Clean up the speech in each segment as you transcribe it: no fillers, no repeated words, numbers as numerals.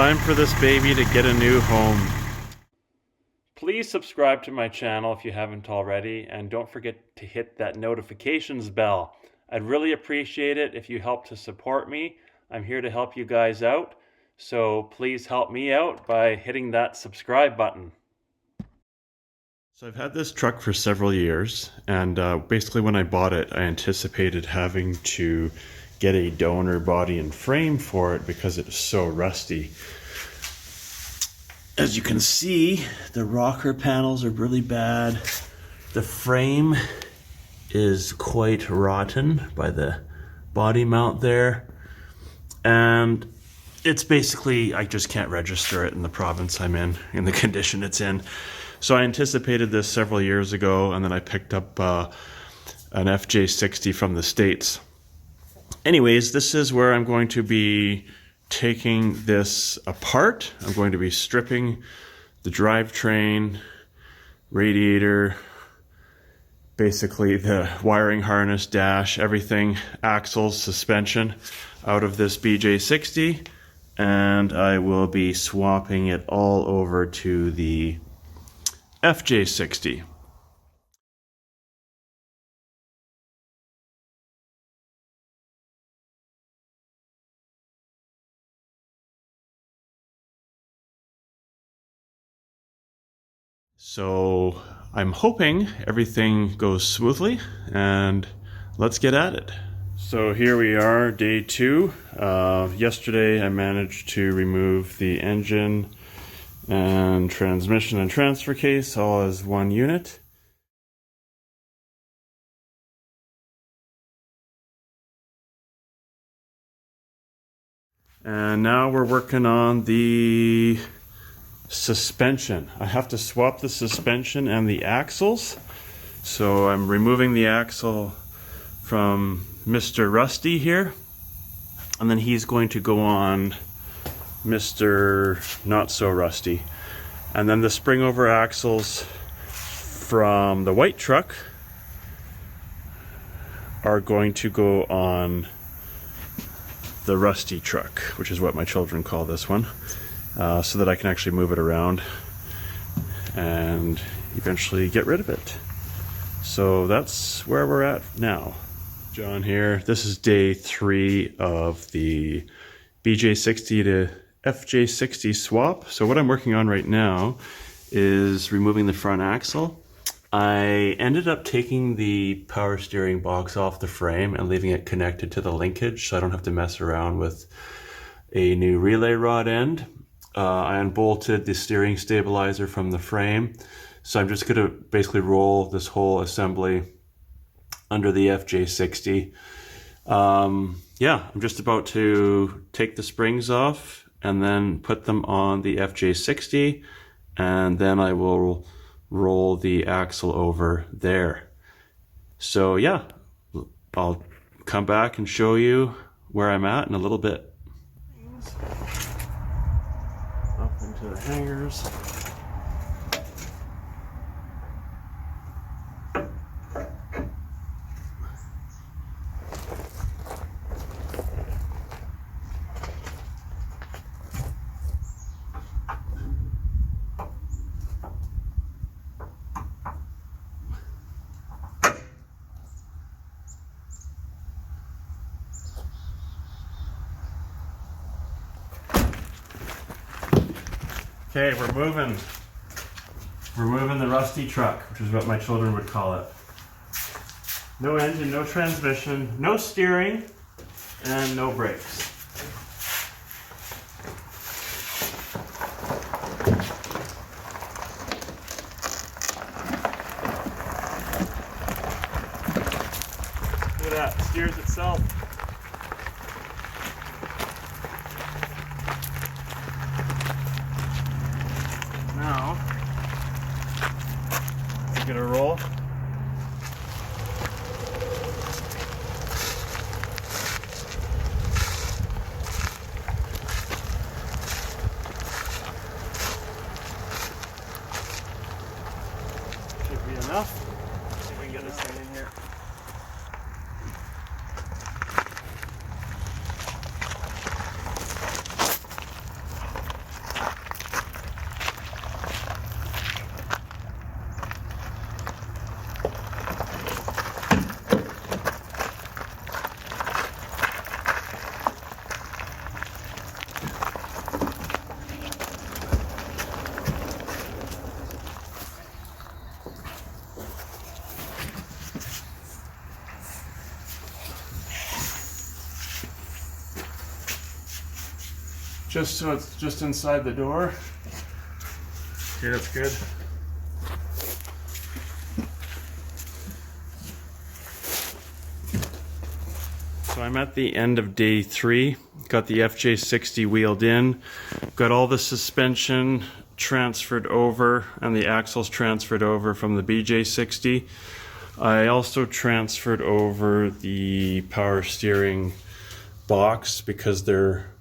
time for this baby to get a new home. Please subscribe to my channel if you haven't already, and don't forget to hit that notifications bell. I'd really appreciate it if you help to support me. I'm here to help you guys out, so please help me out by hitting that subscribe button. So I've had this truck for several years, and basically when I bought it, I anticipated having to get a donor body and frame for it because it's so rusty. As you can see, the rocker panels are really bad. The frame is quite rotten by the body mount there. And it's basically, I just can't register it in the province I'm in the condition it's in. So I anticipated this several years ago, and then I picked up an FJ60 from the States. Anyways, this is where I'm going to be taking this apart. I'm going to be stripping the drivetrain, radiator, basically the wiring harness, dash, everything, axles, suspension out of this BJ60, and I will be swapping it all over to the FJ60. So I'm hoping everything goes smoothly, and let's get at it. So here we are, day 2. Yesterday I managed to remove the engine and transmission and transfer case all as one unit. And now we're working on the suspension. I have to swap the suspension and the axles. So I'm removing the axle from Mr. Rusty here, and then he's going to go on Mr. Not So Rusty. And then the spring over axles from the white truck are going to go on the Rusty truck, which is what my children call this one. So that I can actually move it around and eventually get rid of it. So that's where we're at now. John here. This is day 3 of the BJ60 to FJ60 swap. So what I'm working on right now is removing the front axle. I ended up taking the power steering box off the frame and leaving it connected to the linkage so I don't have to mess around with a new relay rod end. I unbolted the steering stabilizer from the frame, so I'm just going to basically roll this whole assembly under the FJ60. Yeah, I'm just about to take the springs off and then put them on the FJ60, and then I will roll the axle over there. So yeah, I'll come back and show you where I'm at in a little bit. Up into the hangers. Okay, we're moving the Rusty truck, which is what my children would call it. No engine, no transmission, no steering, and no brakes. Look at that, it steers itself. Now, give it a roll. Should be enough. See if we can get this thing in here. just so it's just inside the door. Okay, that's good. So I'm at the end of day 3. Got the FJ60 wheeled in. Got all the suspension transferred over and the axles transferred over from the BJ60. I also transferred over the power steering box because there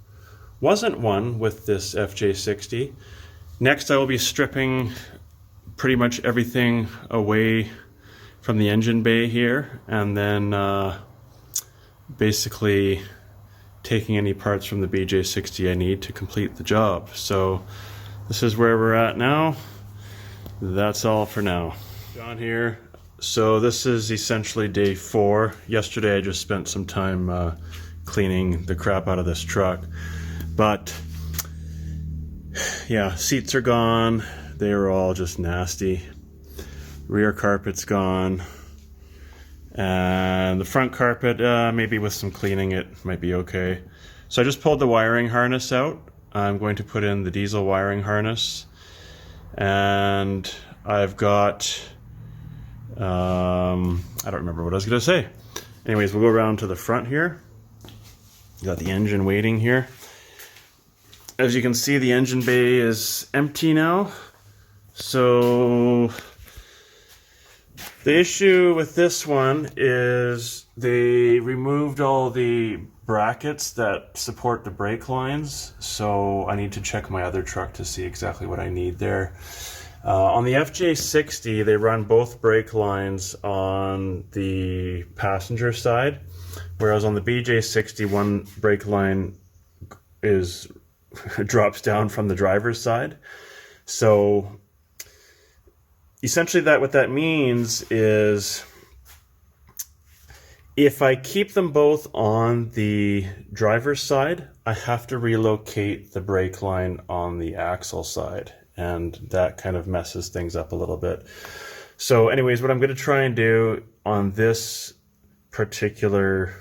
wasn't one with this FJ60. Next, I will be stripping pretty much everything away from the engine bay here, and then basically taking any parts from the BJ60 I need to complete the job. So this is where we're at now. That's all for now. John here. So this is essentially day 4. Yesterday I just spent some time cleaning the crap out of this truck. But yeah, seats are gone. They were all just nasty. Rear carpet's gone. And the front carpet, maybe with some cleaning it might be okay. So I just pulled the wiring harness out. I'm going to put in the diesel wiring harness. And I've got, I don't remember what I was going to say. Anyways, we'll go around to the front here. Got the engine waiting here. As you can see, the engine bay is empty now. So the issue with this one is they removed all the brackets that support the brake lines. So I need to check my other truck to see exactly what I need there. On the FJ60, they run both brake lines on the passenger side, whereas on the BJ60, one brake line is drops down from the driver's side. So essentially what that means is if I keep them both on the driver's side, I have to relocate the brake line on the axle side, and that kind of messes things up a little bit. So anyways, what I'm going to try and do on this particular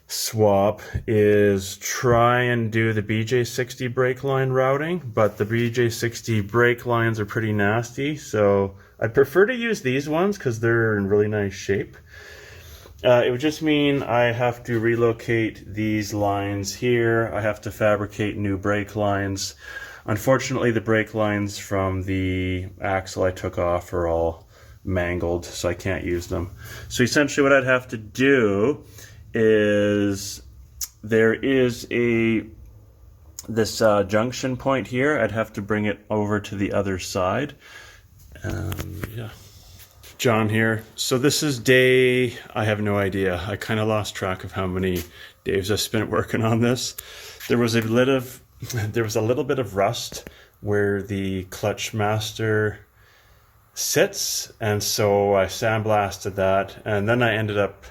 swap is try and do the BJ60 brake line routing, but the BJ60 brake lines are pretty nasty, so I'd prefer to use these ones because they're in really nice shape. It would just mean I have to relocate these lines here. I have to fabricate new brake lines. Unfortunately, the brake lines from the axle I took off are all mangled, so I can't use them. So essentially what I'd have to do is there is this junction point here. I'd have to bring it over to the other side. Yeah. John here. So this is day, I have no idea. I kind of lost track of how many days I spent working on this. There was a little bit of rust where the clutch master sits, and so I sandblasted that, and then I ended up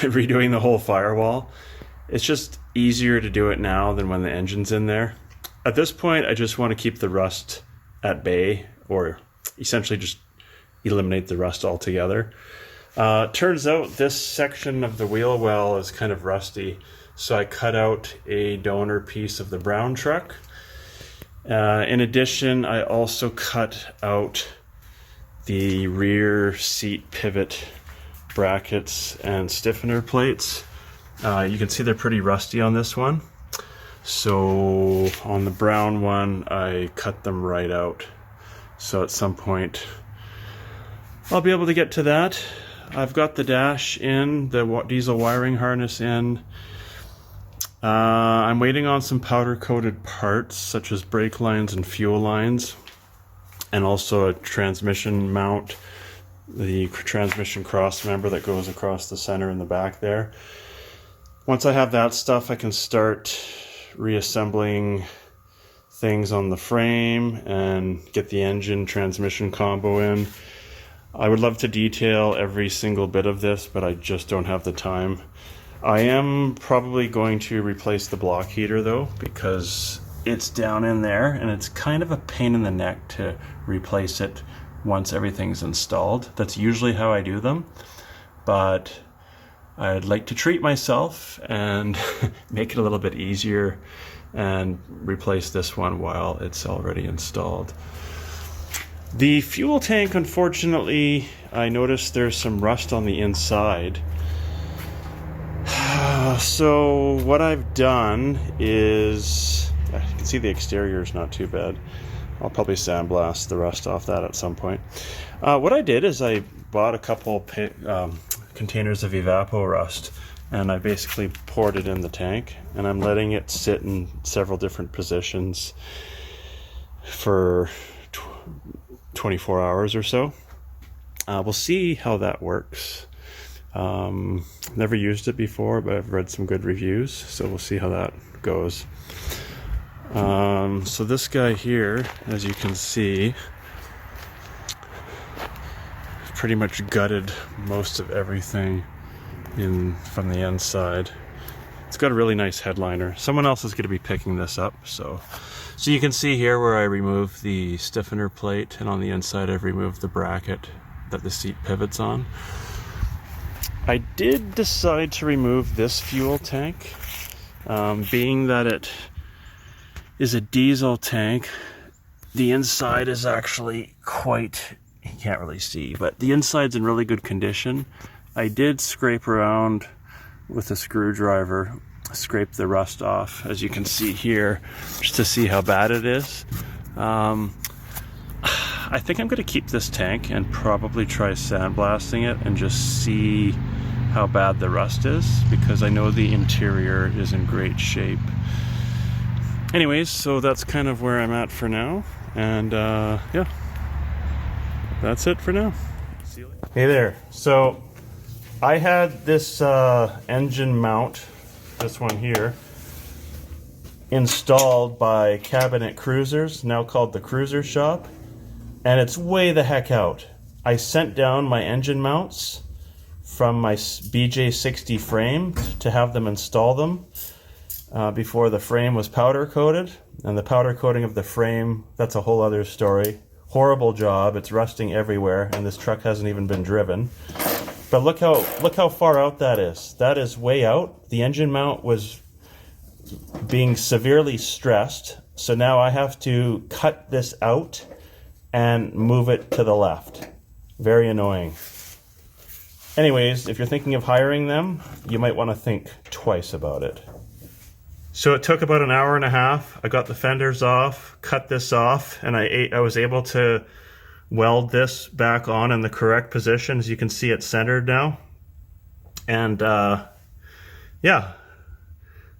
redoing the whole firewall. It's just easier to do it now than when the engine's in there. At this point, I just want to keep the rust at bay, or essentially just eliminate the rust altogether. Turns out this section of the wheel well is kind of rusty, so I cut out a donor piece of the brown truck. In addition, I also cut out the rear seat pivot brackets and stiffener plates. You can see they're pretty rusty on this one. So on the brown one, I cut them right out. So at some point, I'll be able to get to that. I've got the dash in, the diesel wiring harness in. I'm waiting on some powder-coated parts, such as brake lines and fuel lines, and also a transmission mount, the transmission cross member that goes across the center and the back there. Once I have that stuff, I can start reassembling things on the frame and get the engine transmission combo in. I would love to detail every single bit of this, but I just don't have the time. I am probably going to replace the block heater though, because it's down in there and it's kind of a pain in the neck to replace it once everything's installed. That's usually how I do them, but I'd like to treat myself and make it a little bit easier and replace this one while it's already installed. The fuel tank, unfortunately, I noticed there's some rust on the inside. So what I've done is, you can see the exterior is not too bad. I'll probably sandblast the rust off that at some point. What I did is I bought a couple containers of Evapo rust, and I basically poured it in the tank, and I'm letting it sit in several different positions for 24 hours or so. We'll see how that works. Never used it before, but I've read some good reviews, so we'll see how that goes. So this guy here, as you can see, pretty much gutted most of everything from the inside. It's got a really nice headliner. Someone else is going to be picking this up, so you can see here where I removed the stiffener plate, and on the inside I've removed the bracket that the seat pivots on. I did decide to remove this fuel tank, being that it is a diesel tank. The inside is actually quite, you can't really see, but the inside's in really good condition. I did scrape around with a screwdriver, scrape the rust off, as you can see here, just to see how bad it is. I think I'm going to keep this tank and probably try sandblasting it and just see how bad the rust is, because I know the interior is in great shape. Anyways, so that's kind of where I'm at for now, and yeah, that's it for now. Hey there. So I had this engine mount, this one here, installed by Cabinet Cruisers, now called the Cruiser Shop, and it's way the heck out. I sent down my engine mounts from my BJ60 frame to have them install them before the frame was powder coated, and the powder coating of the frame, that's a whole other story. Horrible job. It's rusting everywhere, and this truck hasn't even been driven. But look how far out that is. That is way out. The engine mount was being severely stressed, so now I have to cut this out and move it to the left. Very annoying. Anyways, if you're thinking of hiring them, you might want to think twice about it. So it took about an hour and a half. I got the fenders off, cut this off, and I was able to weld this back on in the correct position. As you can see, it's centered now. And yeah,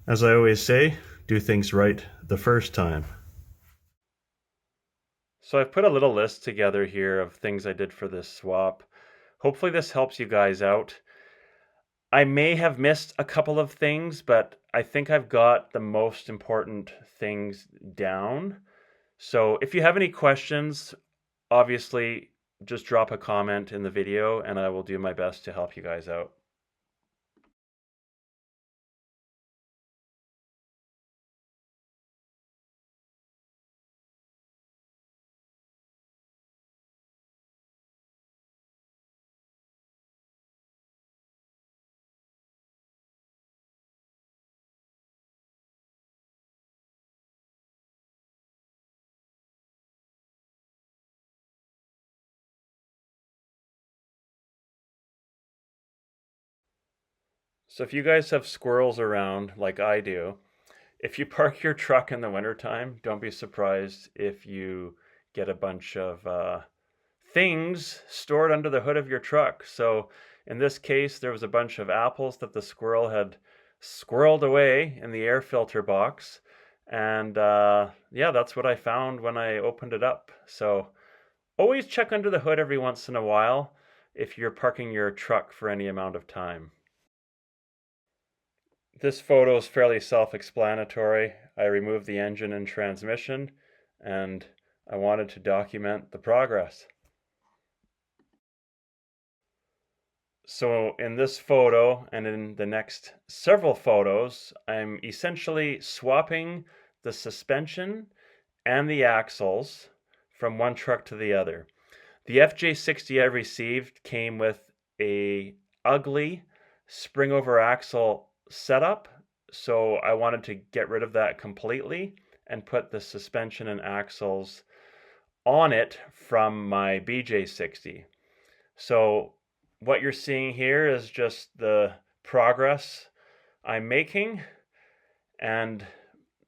as I always say, do things right the first time. So I've put a little list together here of things I did for this swap. Hopefully this helps you guys out. I may have missed a couple of things, but I think I've got the most important things down. So if you have any questions, obviously just drop a comment in the video and I will do my best to help you guys out. So if you guys have squirrels around like I do, if you park your truck in the wintertime, don't be surprised if you get a bunch of things stored under the hood of your truck. So in this case, there was a bunch of apples that the squirrel had squirreled away in the air filter box. And yeah, that's what I found when I opened it up. So always check under the hood every once in a while if you're parking your truck for any amount of time. This photo is fairly self-explanatory. I removed the engine and transmission, and I wanted to document the progress. So in this photo and in the next several photos, I'm essentially swapping the suspension and the axles from one truck to the other. The FJ60 I received came with a ugly spring over axle setup so I wanted to get rid of that completely and put the suspension and axles on it from my BJ60. So what you're seeing here is just the progress I'm making, and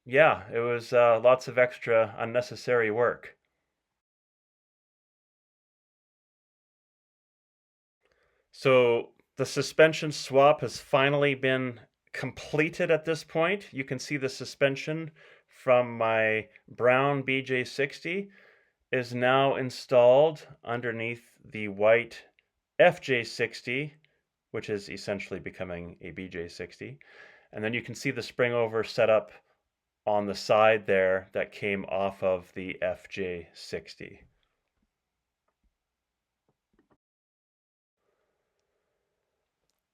yeah, it was lots of extra unnecessary work. So the suspension swap has finally been completed at this point. You can see the suspension from my brown BJ60 is now installed underneath the white FJ60, which is essentially becoming a BJ60. And then you can see the spring over setup on the side there that came off of the FJ60.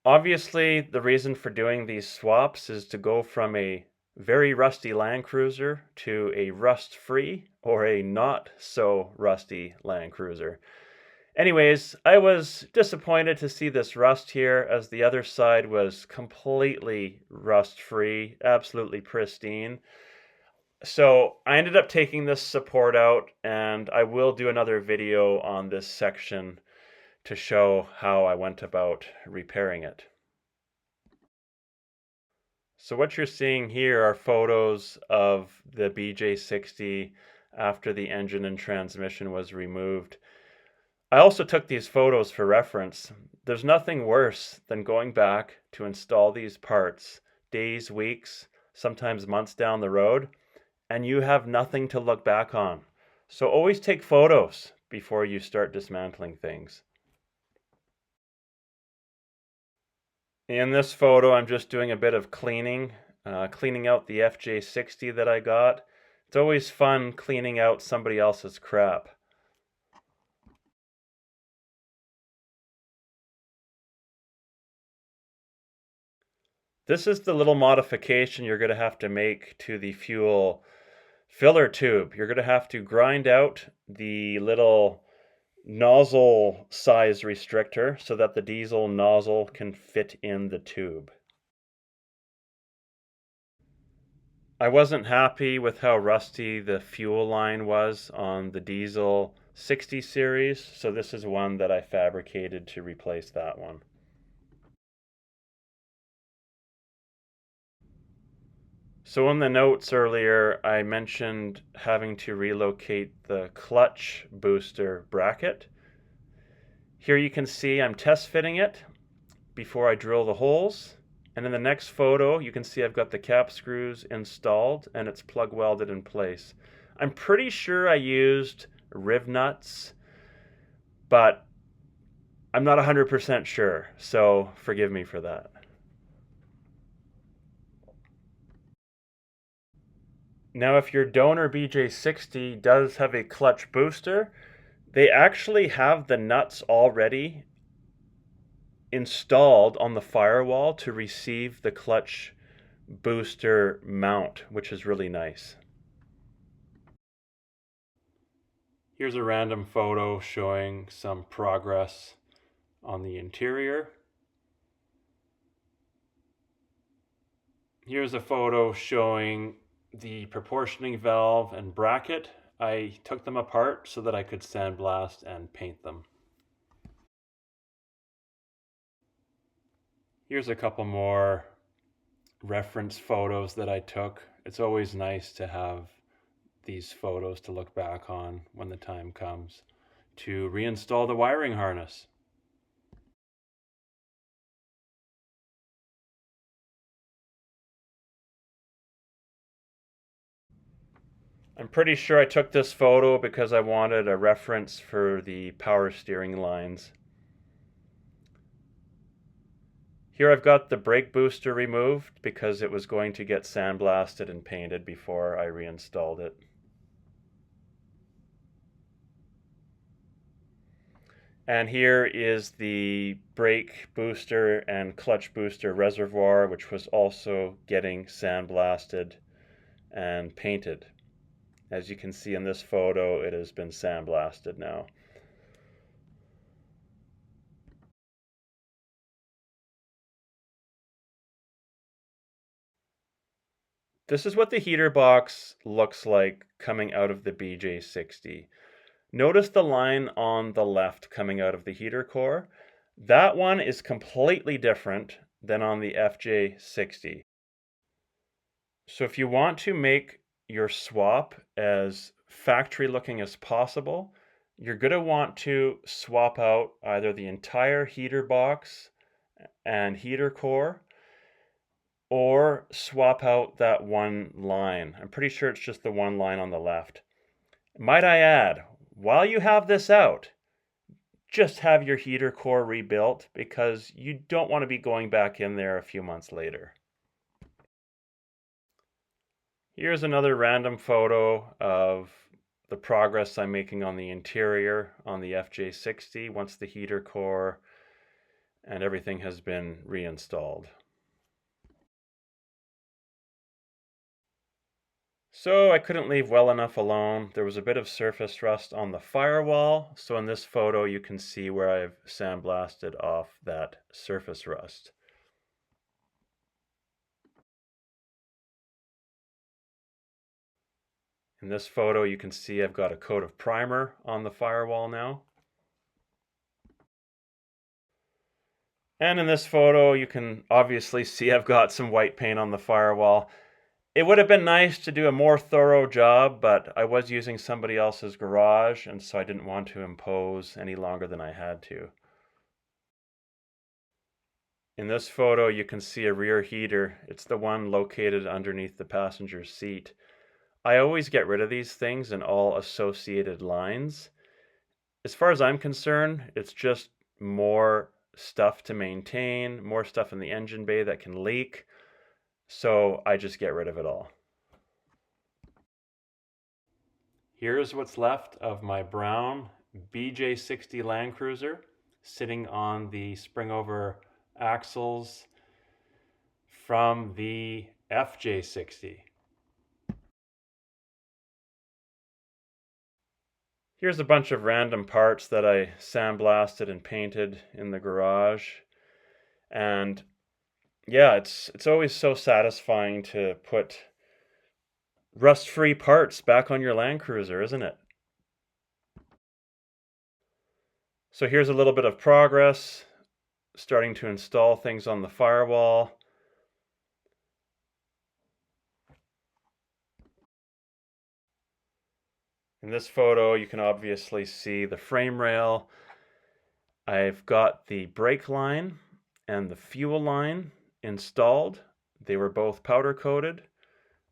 Obviously, the reason for doing these swaps is to go from a very rusty Landcruiser to a rust-free or a not so rusty Landcruiser. Anyways, I was disappointed to see this rust here, as the other side was completely rust-free, absolutely pristine. So I ended up taking this support out, and I will do another video on this section to show how I went about repairing it. So what you're seeing here are photos of the BJ60 after the engine and transmission was removed. I also took these photos for reference. There's nothing worse than going back to install these parts days, weeks, sometimes months down the road, and you have nothing to look back on. So always take photos before you start dismantling things. In this photo, I'm just doing a bit of cleaning out the FJ60 that I got. It's always fun cleaning out somebody else's crap. This is the little modification you're going to have to make to the fuel filler tube. You're going to have to grind out the little nozzle size restrictor so that the diesel nozzle can fit in the tube. I wasn't happy with how rusty the fuel line was on the diesel 60 series, so this is one that I fabricated to replace that one. So in the notes earlier, I mentioned having to relocate the clutch booster bracket. Here you can see I'm test fitting it before I drill the holes. And in the next photo, you can see I've got the cap screws installed and it's plug welded in place. I'm pretty sure I used riv nuts, but I'm not 100% sure, so forgive me for that. Now, if your donor BJ60 does have a clutch booster, they actually have the nuts already installed on the Firewall to receive the clutch booster mount, which is really nice. Here's a random photo showing some progress on the interior. Here's a photo showing the proportioning valve and bracket. I took them apart so that I could sandblast and paint them. Here's a couple more reference photos that I took. It's always nice to have these photos to look back on when the time comes to reinstall the wiring harness. I'm pretty sure I took this photo because I wanted a reference for the power steering lines. Here I've got the brake booster removed because it was going to get sandblasted and painted before I reinstalled it. And here is the brake booster and clutch booster reservoir, which was also getting sandblasted and painted. As you can see in this photo, it has been sandblasted now. This is what the heater box looks like coming out of the BJ60. Notice the line on the left coming out of the heater core. That one is completely different than on the FJ60. So if you want to make your swap as factory looking as possible, you're going to want to swap out either the entire heater box and heater core, or swap out that one line. I'm pretty sure it's just the one line on the left. Might I add, while you have this out, just have your heater core rebuilt, because you don't want to be going back in there a few months later. Here's another random photo of the progress I'm making on the interior on the FJ60 once the heater core and everything has been reinstalled. So I couldn't leave well enough alone. There was a bit of surface rust on the firewall. So in this photo, you can see where I've sandblasted off that surface rust. In this photo, you can see I've got a coat of primer on the firewall now. And in this photo, you can obviously see I've got some white paint on the firewall. It would have been nice to do a more thorough job, but I was using somebody else's garage, and so I didn't want to impose any longer than I had to. In this photo, you can see a rear heater. It's the one located underneath the passenger seat. I always get rid of these things and all associated lines. As far as I'm concerned, it's just more stuff to maintain, more stuff in the engine bay that can leak. So I just get rid of it all. Here's what's left of my brown BJ60 Landcruiser sitting on the spring-over axles from the FJ60. Here's a bunch of random parts that I sandblasted and painted in the garage. And yeah, it's always so satisfying to put rust-free parts back on your Landcruiser, isn't it? So here's a little bit of progress, starting to install things on the firewall. In this photo, you can obviously see the frame rail. I've got the brake line and the fuel line installed. They were both powder coated.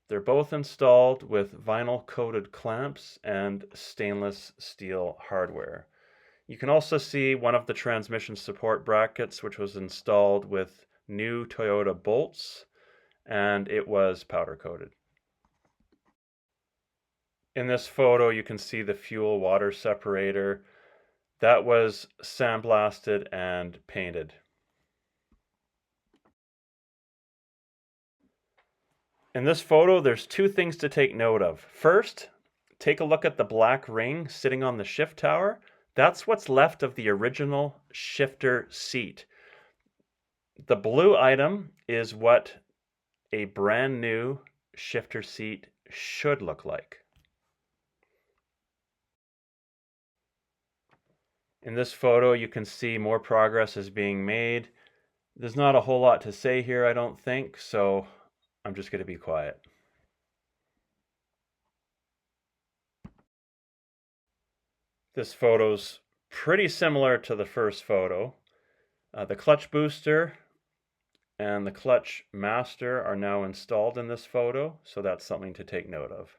They're both installed with vinyl coated clamps and stainless steel hardware. You can also see one of the transmission support brackets, which was installed with new Toyota bolts, and it was powder coated. In this photo, you can see the fuel water separator. That was sandblasted and painted. In this photo, there's two things to take note of. First, take a look at the black ring sitting on the shift tower. That's what's left of the original shifter seat. The blue item is what a brand new shifter seat should look like. In this photo, you can see more progress is being made. There's not a whole lot to say here, I don't think, so I'm just going to be quiet. This photo's pretty similar to the first photo. The clutch booster and the clutch master are now installed in this photo, so that's something to take note of.